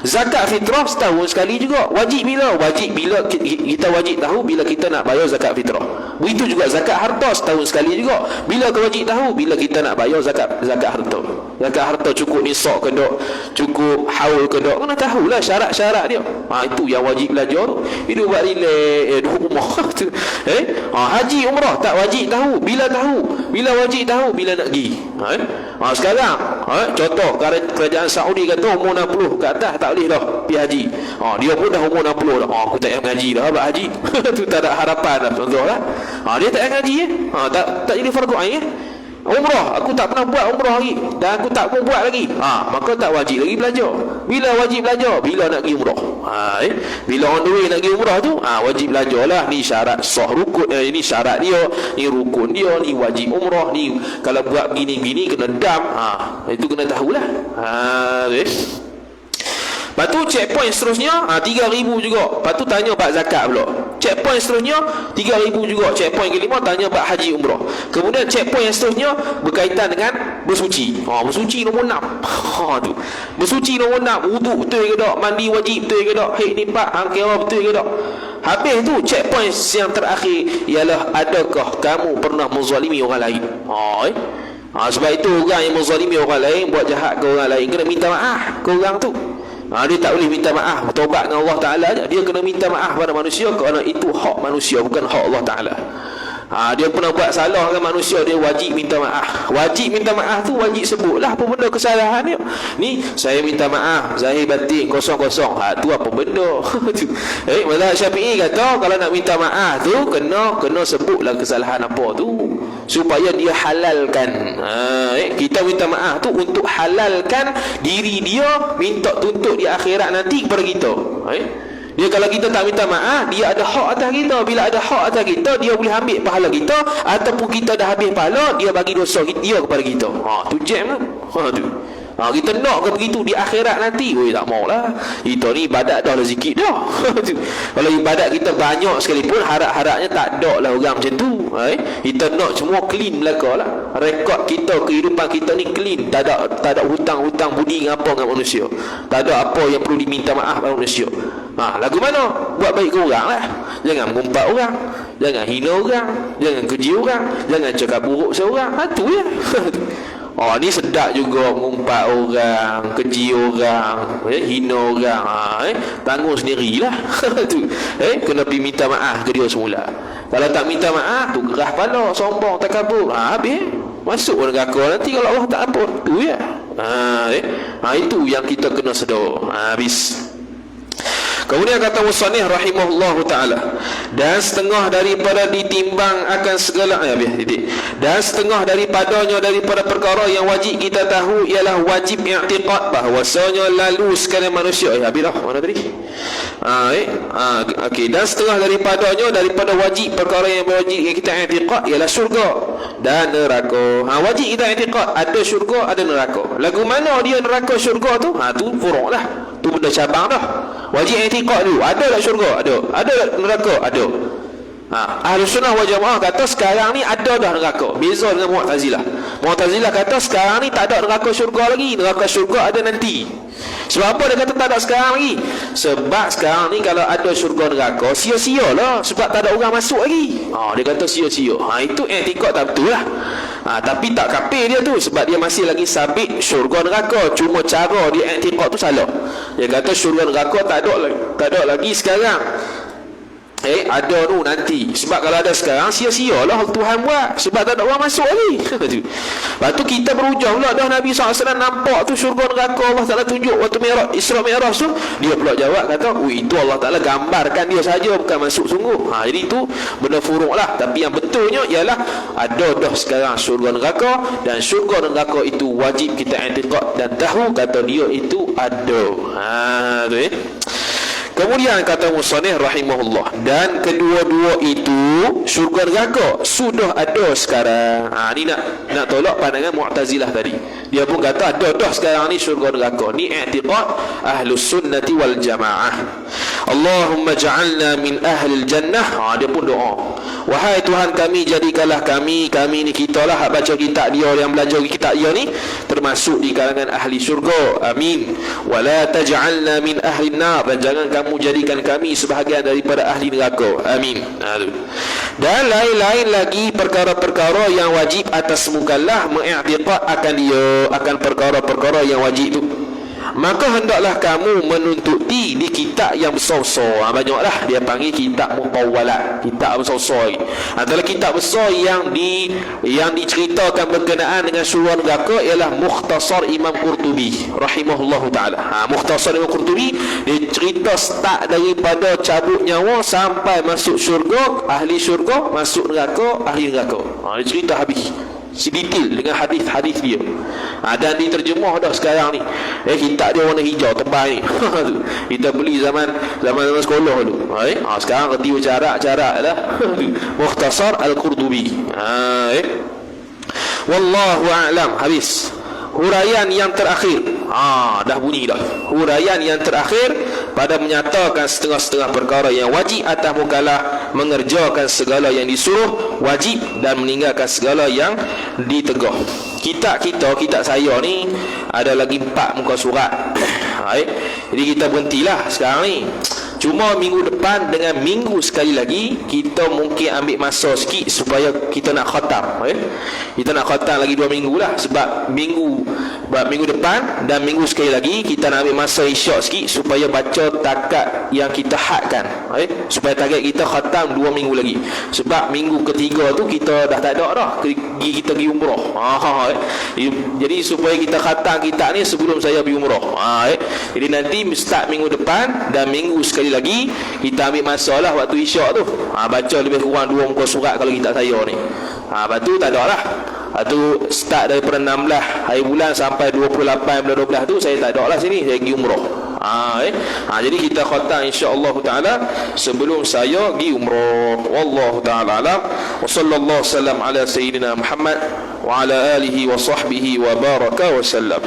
Zakat fitrah setahun sekali juga. Wajib bila? Wajib bila kita wajib tahu bila kita nak bayar zakat fitrah. Begitu juga zakat harta setahun sekali juga. Bila kita wajib tahu? Bila kita nak bayar zakat harta. Zakat harta cukup nisab ke tak? Cukup haul ke tak? Kena tahulah syarat-syarat dia. Itu yang wajib belajar tu. Itu buat relax di rumah tu. Haji umrah tak wajib tahu. Bila tahu? Bila wajib tahu? Bila nak pergi. Sekarang Contoh kerajaan Saudi kata umur 60 ke atas tak boleh dah pergi haji. Dia pun dah umur 60 dah. Aku tak payah mengaji dah buat haji. Tu tak ada harapan dah, contohlah. Dia tak payah ngaji tak jadi fardu ain. Umrah, aku tak pernah buat umrah lagi dan aku tak pun buat lagi. Maka tak wajib lagi belajar. Bila wajib belajar? Bila nak pergi umrah. Bila on the way nak pergi umrah tu, wajib belajarlah. Ni syarat sah rukun, ini syarat dia, ni rukun dia, ni wajib umrah, ni kalau buat gini-gini kena dam. Itu kena tahulah. Lepas tu checkpoint seterusnya 3,000 juga. Lepas tu tanya bab zakat pula. Checkpoint seterusnya 3,000 juga. Checkpoint kelima tanya bab haji umrah. Kemudian checkpoint yang seterusnya berkaitan dengan bersuci. Bersuci nombor 6. Tu. Bersuci nombor 6. Wuduk betul ke tak? Mandi wajib betul ke tak? Haid nifas, kira betul ke tak? Habis tu checkpoint yang terakhir ialah adakah kamu pernah menzalimi orang lain? Sebab itu orang yang menzalimi orang lain, buat jahat ke orang lain, kena minta maaf ke orang tu. Dia tak boleh minta maaf, bertaubat dengan Allah Ta'ala je. Dia kena minta maaf pada manusia kerana itu hak manusia, bukan hak Allah Ta'ala. Dia pernah buat salah dengan manusia, dia wajib minta maaf. Wajib minta maaf tu wajib sebutlah apa benda kesalahan dia. Ni saya minta maaf zahir batin kosong-kosong. Tu apa benda? Mazhab Syafi'i kata kalau nak minta maaf tu kena sebutlah kesalahan apa tu supaya dia halalkan. Kita minta maaf tu untuk halalkan diri dia, minta tuntut di akhirat nanti kepada kita. Dia kalau kita tak minta maaf, dia ada hak atas kita. Bila ada hak atas kita, dia boleh ambil pahala kita, ataupun kita dah habis pahala, dia bagi dosa dia kepada kita. Tu jam tu. Kita nak ke begitu di akhirat nanti? Tak maulah. Kita ni ibadat dah sikit dah. Kalau ibadat kita banyak sekalipun, harap-harapnya tak ada lah orang macam tu. Kita nak semua clean belaka lah. Rekod kita, kehidupan kita ni clean. Tak ada hutang-hutang budi dengan apa dengan manusia. Tak ada apa yang perlu diminta maaf pada manusia. Lagu mana? Buat baik ke orang lah. Jangan mengumpat orang, jangan hina orang, jangan keji orang, jangan cakap buruk seorang. Tu ya. Ni sedap juga mengumpat orang, keji orang, hina orang. Tanggung sendirilah. Tu. Kena pergi minta maaf ke dia semula. Kalau tak minta maaf tu gerah kepala, sombong, takabur. Habis masuk neraka nanti kalau Allah tak ampun. Tu ya. Itu yang kita kena sedar. Habis. Kemudian kata musannif rahimahullahu ta'ala, dan setengah daripada ditimbang akan segala dan setengah daripadanya daripada perkara yang wajib kita tahu ialah wajib i'tiqad bahwasanya lalu sekalian manusia. Habis dah mana tadi? Okey, dan setengah daripadanya daripada wajib perkara yang wajib yang kita i'tiqad ialah syurga dan neraka. Wajib kita i'tiqad ada syurga ada neraka. Lagu mana dia neraka syurga tu? Tu furuk lah. Tu benda cabang dah. Wajib i'tiqad dulu. Ada tak syurga? Ada. Ada tak neraka? Ada. Ahlus Sunnah wal Jamaah kata sekarang ni ada dah neraka. Beza dengan Mu'tazilah. Mu'tazilah kata sekarang ni tak ada neraka syurga lagi. Neraka syurga ada nanti. Sebab apa dia kata tak ada sekarang lagi? Sebab sekarang ni kalau ada syurga neraka, sia-sia lah. Sebab tak ada orang masuk lagi. Dia kata sia-sia. Itu i'tiqad tak betul lah. Tapi tak kafir dia tu, sebab dia masih lagi sabit syurga neraka. Cuma cara dia i'tiqad tu salah. Dia kata syurga neraka tak ada lagi sekarang. Ada tu nanti. Sebab kalau ada sekarang, sia-sia lah Tuhan buat. Sebab tak ada orang masuk lagi. Lepas tu kita berhujah pula dah Nabi SAW nampak tu syurga neraka Allah Ta'ala tunjuk waktu Isra Mi'raj tu. Dia pula jawab kata, itu Allah Ta'ala gambarkan dia saja, bukan masuk sungguh. Jadi itu benda furuk lah. Tapi yang betulnya ialah ada dah sekarang syurga neraka, dan syurga neraka itu wajib kita i'tiqad dan tahu kata dia itu ada. Tu Kemudian kata musannif rahimahullah, dan kedua-dua itu syurga neraka sudah ada sekarang. Ni nak tolak pandangan Mu'tazilah tadi. Dia pun kata ada dah sekarang ni syurga neraka. Ni i'tiqad Ahlus Sunnati wal Jamaah. Allahumma ja'alna min ahlil jannah. Dia pun doa, wahai Tuhan kami, jadikanlah kami ni kita lah baca kitab dia, yang belajar kitab dia ni termasuk di kalangan ahli syurga. Amin. Wala taj'alna min ahli nar, dan jangan kamu jadikan kami sebahagian daripada ahli neraka. Amin. Dan lain-lain lagi perkara-perkara yang wajib atas mukallaf mengiktikad akan dia, akan perkara-perkara yang wajib tu. maka hendaklah kamu menuntuti di kitab yang besar-besar. Banyaklah dia panggil kitab mutawwalat, kitab besar-besar. Antara kitab besar yang diceritakan berkenaan dengan syurga neraka ialah Mukhtasar Imam Qurtubi rahimahullahu taala. Mukhtasar Imam Qurtubi dia cerita start daripada cabut nyawa sampai masuk syurga, ahli syurga, masuk neraka, ahli neraka. Dia cerita habis sedetail dengan hadis-hadis dia. Dan diterjemah dah sekarang ni. Kitab dia warna hijau tebal ni. Kita beli zaman sekolah dulu. Sekarang kerti cara dah. Mukhtasar Al-Qurtubi. Wallahu a'lam. Habis. Huraian yang terakhir. Dah bunyi dah. Huraian yang terakhir pada menyatakan setengah-setengah perkara yang wajib atas mukallaf, mengerjakan segala yang disuruh wajib dan meninggalkan segala yang ditegah. Kitab saya ni ada lagi 4 muka surat. Jadi kita berhentilah sekarang ni. Cuma minggu depan dengan minggu sekali lagi kita mungkin ambil masa sikit supaya kita nak khatam. Kita nak khatam lagi 2 minggu lah. Sebab minggu depan dan minggu sekali lagi kita nak ambil masa isyak sikit supaya baca takat yang kita hadkan. Supaya target kita khatam 2 minggu lagi. Sebab minggu ketiga tu kita dah tak ada dah. Kita pergi umrah. Jadi supaya kita khatam kitab ni sebelum saya pergi umrah. Jadi nanti start minggu depan dan minggu sekali lagi kita ambil masa lah waktu isyak tu. Baca lebih kurang 2 muka surat kalau kitab saya ni. Lepas tu tak ada lah. Tu start daripada 16 hari bulan sampai 28 bulan 12 tu saya tak ada lah sini, saya pergi umrah. Jadi kita khatam insya-Allah taala sebelum saya pergi umrah. Wallahu taala alam. Wa sallallahu sallam ala sayyidina Muhammad wa ala alihi wa sahbihi wa baraka wa sallam.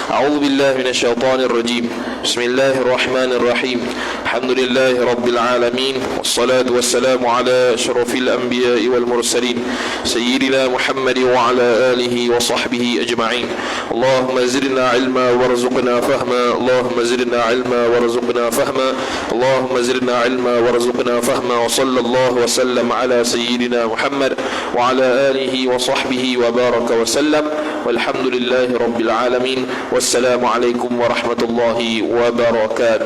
A'udzu billahi minasyaitonir rajim. Bismillahirrahmanirrahim. Alhamdulillahi rabbil alamin. Wassalatu wassalamu ala asyrafil anbiya'i wal mursalin sayyidina Muhammad wa ala alihi wa sahbihi ajma'in. Allahumma zidna ilma warzuqna fahma. Allahumma zidna علما وارزقنا فهما اللهم زدنا علما وارزقنا فهما وصلى الله وسلم على سيدنا محمد وعلى آله وصحبه وبارك وسلم والحمد لله رب العالمين والسلام عليكم ورحمة الله وبركاته.